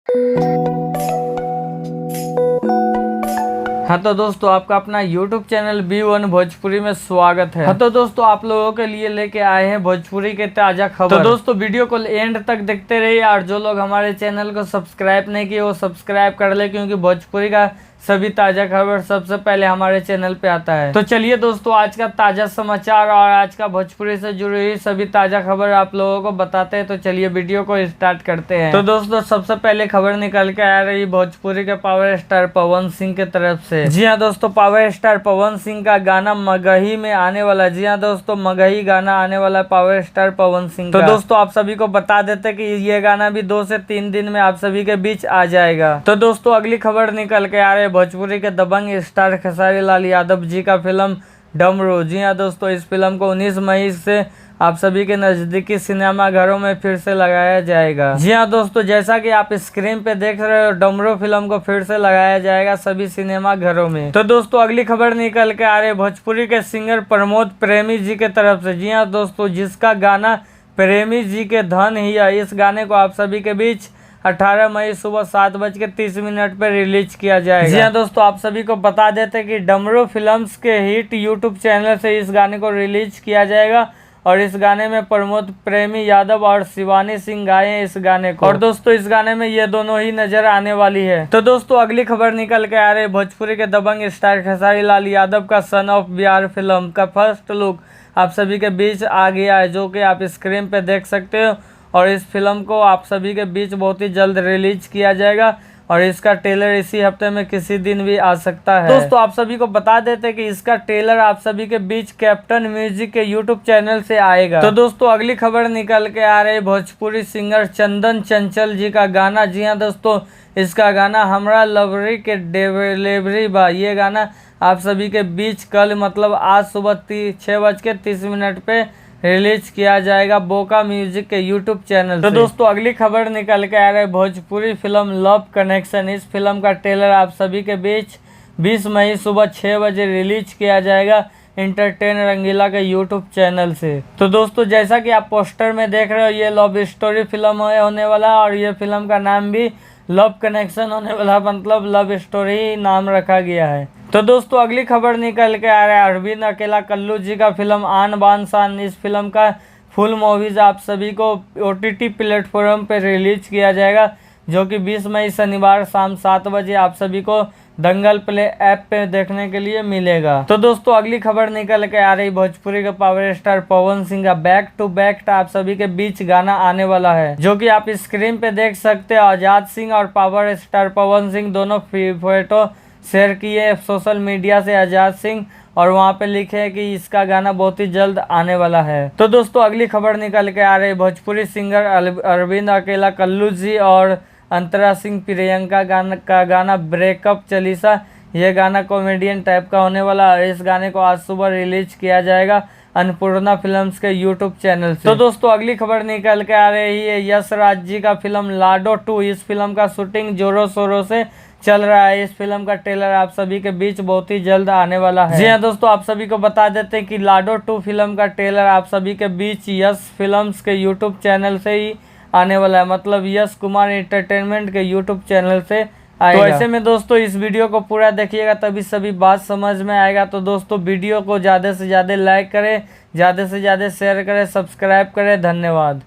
हाँ तो दोस्तों, आपका अपना YouTube चैनल B1 भोजपुरी में स्वागत है। हाँ तो दोस्तों, आप लोगों के लिए लेके आए हैं भोजपुरी के ताज़ा खबर। तो दोस्तों, वीडियो को एंड तक देखते रहिए और जो लोग हमारे चैनल को सब्सक्राइब नहीं किए वो सब्सक्राइब कर ले, क्योंकि भोजपुरी का सभी ताज़ा खबर सबसे पहले हमारे चैनल पे आता है। तो चलिए दोस्तों, आज का ताज़ा समाचार और आज का भोजपुरी से जुड़ी हुई सभी ताज़ा खबर आप लोगों को बताते हैं। तो चलिए वीडियो को स्टार्ट करते हैं। तो दोस्तों, सबसे पहले खबर निकल के आ रही भोजपुरी के पावर स्टार पवन सिंह की तरफ से। जी हाँ दोस्तों, पावर स्टार पवन सिंह का गाना मगही में आने वाला। जी हाँ दोस्तों, मगही गाना आने वाला पावर स्टार पवन सिंह का। तो दोस्तों, आप सभी को बता देते कि ये गाना भी 2 से 3 दिन में आप सभी के बीच आ जाएगा। तो दोस्तों, अगली खबर निकल के आ रही भोजपुरी के दबंग स्टार खेसारी लाल यादव जी का फिल्म डमरू। जी हाँ दोस्तों, इस फिल्म को 19 मई से आप सभी के नजदीकी सिनेमा घरों में फिर से लगाया जाएगा। जी हाँ दोस्तों, जैसा कि आप स्क्रीन पे देख रहे हो, डमरू फिल्म को फिर से लगाया जाएगा सभी सिनेमा घरों में। तो दोस्तों, अगली खबर निकल के आ रही भोजपुरी के सिंगर प्रमोद प्रेमी जी के तरफ से। जी हाँ दोस्तों, जिसका गाना प्रेमी जी के धन ही है, इस गाने को आप सभी के बीच 18 मई सुबह 7:30 पर रिलीज किया जाएगा। जी हाँ दोस्तों, आप सभी को बता देते कि डमरू फिल्म्स के हिट यूट्यूब चैनल से इस गाने को रिलीज किया जाएगा और इस गाने में प्रमोद प्रेमी यादव और शिवानी सिंह गाए हैं इस गाने को। और दोस्तों, इस गाने में ये दोनों ही नजर आने वाली है। तो दोस्तों, अगली खबर निकल के आ रही भोजपुरी के दबंग स्टार खेसारी लाल यादव का सन ऑफ बिहार फिल्म का फर्स्ट लुक आप सभी के बीच आ गया है, जो कि आप स्क्रीन पे देख सकते हो। और इस फिल्म को आप सभी के बीच बहुत ही जल्द रिलीज किया जाएगा और इसका ट्रेलर इसी हफ्ते में किसी दिन भी आ सकता है। दोस्तों, आप सभी को बता देते कि इसका ट्रेलर आप सभी के बीच कैप्टन म्यूजिक के यूट्यूब चैनल से आएगा। तो दोस्तों, अगली खबर निकल के आ रही भोजपुरी सिंगर चंदन चंचल जी का गाना। जी हाँ दोस्तों, इसका गाना हमरा लवरी के डिलीवरी बा, ये गाना आप सभी के बीच कल मतलब आज सुबह 6:30 पे रिलीज किया जाएगा बोका म्यूजिक के यूट्यूब चैनल। तो दोस्तों, अगली खबर निकल के आ रही भोजपुरी फिल्म लव कनेक्शन। इस फिल्म का ट्रेलर आप सभी के बीच 20 मई सुबह 6 बजे रिलीज किया जाएगा एंटरटेन रंगीला के यूट्यूब चैनल से। तो दोस्तों, जैसा कि आप पोस्टर में देख रहे हो, ये लव स्टोरी फिल्म होने वाला और ये फिल्म का नाम भी लव कनेक्शन होने वाला, मतलब लव स्टोरी नाम रखा गया है। तो दोस्तों, अगली खबर निकल के आ रहा है अरविंद अकेला कल्लू जी का फिल्म आन बान शान। इस फिल्म का फुल मूवीज आप सभी को OTT प्लेटफॉर्म पर रिलीज किया जाएगा, जो कि 20 मई शनिवार शाम 7 बजे आप सभी को दंगल प्ले ऐप पे देखने के लिए मिलेगा। तो दोस्तों, अगली खबर निकल के आ रही भोजपुरी के पावर स्टार पवन सिंह का बैक टू बैक आप सभी के बीच गाना आने वाला है, जो कि आप स्क्रीन पे देख सकते हैं। आजाद सिंह और पावर स्टार पवन सिंह दोनों फोटो शेयर किए सोशल मीडिया से आजाद सिंह, और वहां पे लिखे है कि इसका गाना बहुत ही जल्द आने वाला है। तो दोस्तों, अगली खबर निकल के आ रही भोजपुरी सिंगर अरविंद अकेला कल्लू जी और अंतरा सिंह प्रियंका का गाना ब्रेकअप चलीसा। ये गाना कॉमेडियन टाइप का होने वाला है। इस गाने को आज सुबह रिलीज किया जाएगा अन्नपूर्णा फिल्म्स के यूट्यूब चैनल से। तो दोस्तों, अगली खबर निकल के आ रही है यश राज जी का फिल्म लाडो 2। इस फिल्म का शूटिंग जोरों शोरों से चल रहा है। इस फिल्म का ट्रेलर आप सभी के बीच बहुत ही जल्द आने वाला है। जी हाँ दोस्तों, आप सभी को बता देते हैं कि लाडो 2 फिल्म का ट्रेलर आप सभी के बीच यश फिल्म्स के यूट्यूब चैनल से ही आने वाला है, मतलब यश कुमार एंटरटेनमेंट के यूट्यूब चैनल से आएगा। तो ऐसे में दोस्तों, इस वीडियो को पूरा देखिएगा तभी सभी बात समझ में आएगा। तो दोस्तों, वीडियो को ज़्यादा से ज़्यादा लाइक करें, ज़्यादा से ज़्यादा शेयर करें, सब्सक्राइब करें। धन्यवाद।